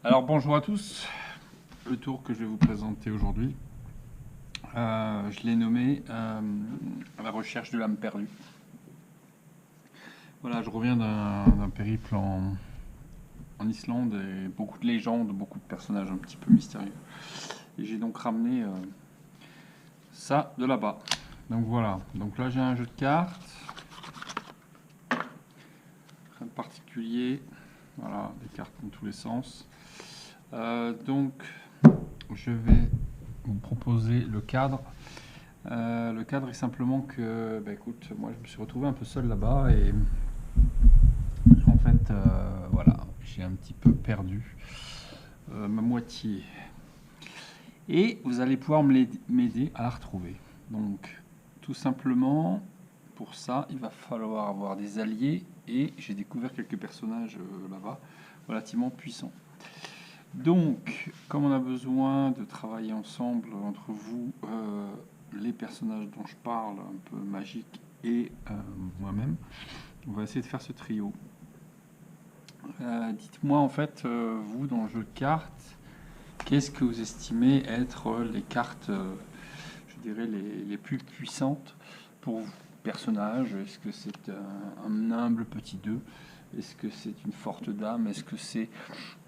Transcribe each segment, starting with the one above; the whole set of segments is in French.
Alors bonjour à tous, le tour que je vais vous présenter aujourd'hui, je l'ai nommé à la recherche de l'âme perdue. Voilà, je reviens d'un périple en Islande et beaucoup de légendes, beaucoup de personnages un petit peu mystérieux. Et j'ai donc ramené ça de là-bas. Donc voilà, donc là j'ai un jeu de cartes, rien de particulier, voilà, des cartes dans tous les sens. Donc je vais vous proposer le cadre. Le cadre est simplement que, écoute, moi je me suis retrouvé un peu seul là-bas et en fait, voilà, j'ai un petit peu perdu ma moitié. Et vous allez pouvoir m'aider à la retrouver. Donc, tout simplement, pour ça, il va falloir avoir des alliés et j'ai découvert quelques personnages là-bas relativement puissants. Donc, comme on a besoin de travailler ensemble entre vous, les personnages dont je parle, un peu magiques, et moi-même, on va essayer de faire ce trio. Dites-moi en fait, vous, dans le jeu de cartes, qu'est-ce que vous estimez être les cartes, je dirais, les plus puissantes pour vous? Personnage, est-ce que c'est un humble petit 2? Est-ce que c'est une forte dame? Est-ce que c'est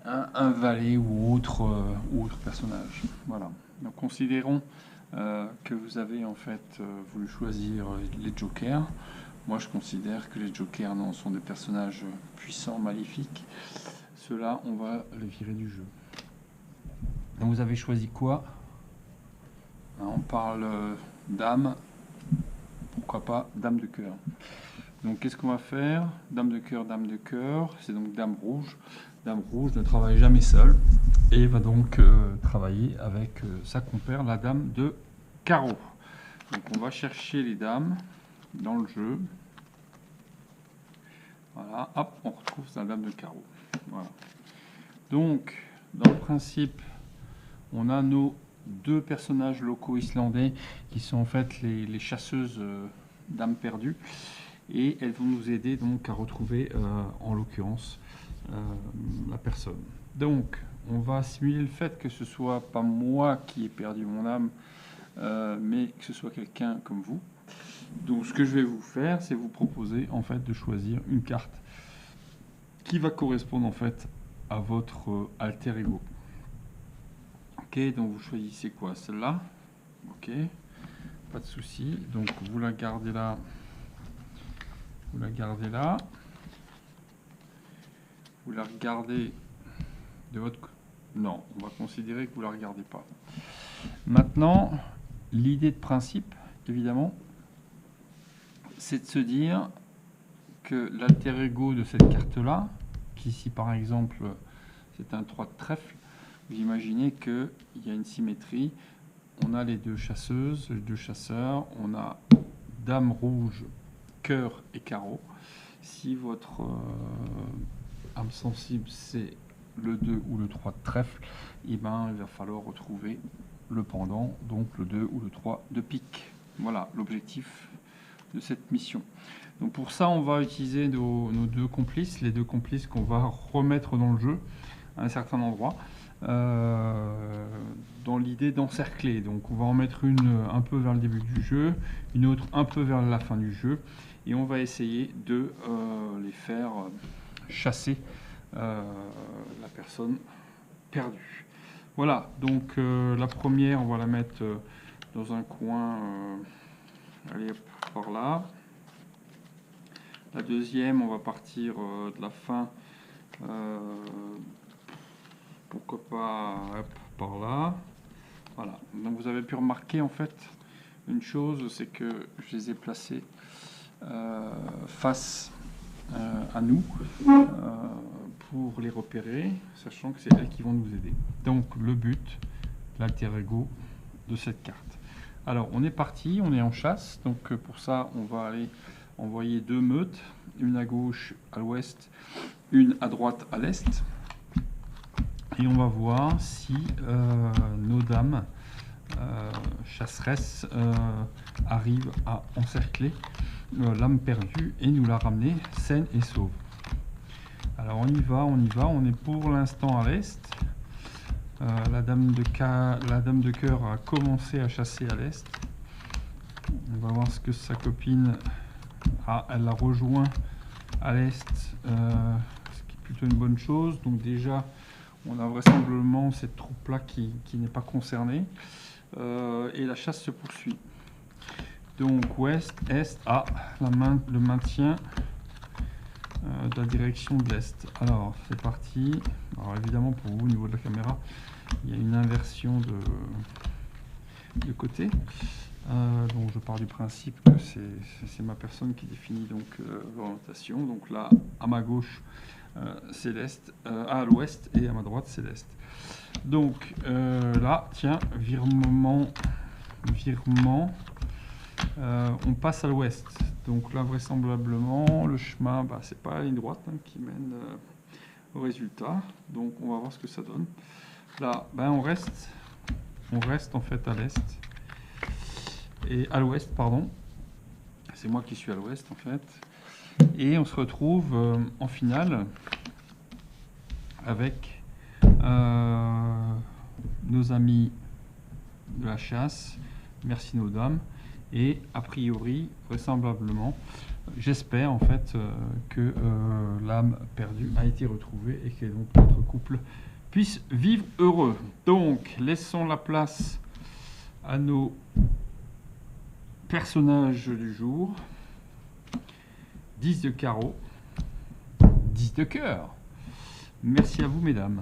un valet ou autre personnage? Voilà. Donc considérons que vous avez en fait voulu choisir les jokers. Moi je considère que les jokers non, sont des personnages puissants, maléfiques. Ceux-là, on va les virer du jeu. Donc vous avez choisi quoi? On parle dame, pourquoi pas dame de cœur. Donc qu'est-ce qu'on va faire? Dame de cœur, c'est donc dame rouge. Dame rouge ne travaille jamais seule et va donc travailler avec sa compère, la dame de carreau. Donc on va chercher les dames dans le jeu. Voilà, hop, on retrouve sa dame de carreau. Voilà. Donc, dans le principe, on a nos deux personnages locaux islandais qui sont en fait les chasseuses d'âmes perdues. Et elles vont nous aider donc à retrouver, en l'occurrence, la personne. Donc, on va simuler le fait que ce soit pas moi qui ai perdu mon âme, mais que ce soit quelqu'un comme vous. Donc, ce que je vais vous faire, c'est vous proposer en fait de choisir une carte qui va correspondre en fait à votre alter ego. Ok, donc vous choisissez quoi? Celle-là. Ok, pas de souci. Donc, vous la gardez là. Vous la gardez là. Vous la regardez de votre... Non, on va considérer que vous la regardez pas. Maintenant, l'idée de principe, évidemment, c'est de se dire que l'alter ego de cette carte-là, qui ici par exemple, c'est un 3 de trèfle, vous imaginez qu'il y a une symétrie. On a les deux chasseuses, les deux chasseurs, on a dame rouge, cœur et carreau. Si votre âme sensible c'est le 2 ou le 3 de trèfle, et ben, il va falloir retrouver le pendant, donc le 2 ou le 3 de pique. Voilà l'objectif de cette mission. Donc pour ça, on va utiliser nos deux complices, les deux complices qu'on va remettre dans le jeu à un certain endroit, dans l'idée d'encercler. Donc on va en mettre une un peu vers le début du jeu, une autre un peu vers la fin du jeu, et on va essayer de les faire chasser la personne perdue. Voilà, donc la première, on va la mettre dans un coin, allez, par là. La deuxième, on va partir de la fin, pourquoi pas, hop, par là. Voilà, donc vous avez pu remarquer en fait une chose, c'est que je les ai placés face à nous pour les repérer, sachant que c'est elles qui vont nous aider. Donc le but, l'alter ego de cette carte. Alors on est parti, on est en chasse, donc pour ça on va aller envoyer deux meutes, une à gauche à l'ouest, une à droite à l'est, et on va voir si nos dames chasseresses arrivent à encercler l'âme perdue et nous la ramener saine et sauve. Alors on y va, on est pour l'instant à l'est. La dame de cœur a commencé à chasser à l'est. On va voir ce que sa copine a. Elle la rejoint à l'est, ce qui est plutôt une bonne chose. Donc déjà, on a vraisemblablement cette troupe-là qui n'est pas concernée. Et la chasse se poursuit. Donc ouest, est, le maintien de la direction de l'est. Alors c'est parti. Alors évidemment pour vous au niveau de la caméra, il y a une inversion de côté. Donc je pars du principe que c'est ma personne qui définit donc l'orientation. Donc là à ma gauche c'est l'est, à l'ouest, et à ma droite c'est l'est. Donc là tiens, virement, on passe à l'ouest. Donc là vraisemblablement le chemin, c'est pas la ligne droite qui mène au résultat. Donc on va voir ce que ça donne. Là on reste en fait à l'est. Et à l'ouest, pardon. C'est moi qui suis à l'ouest en fait. Et on se retrouve en finale avec nos amis de la chasse, merci nos dames. Et a priori, vraisemblablement, j'espère en fait que l'âme perdue a été retrouvée et que donc notre couple puisse vivre heureux. Donc, laissons la place à nos personnages du jour. 10 de carreau, 10 de cœur. Merci à vous, mesdames.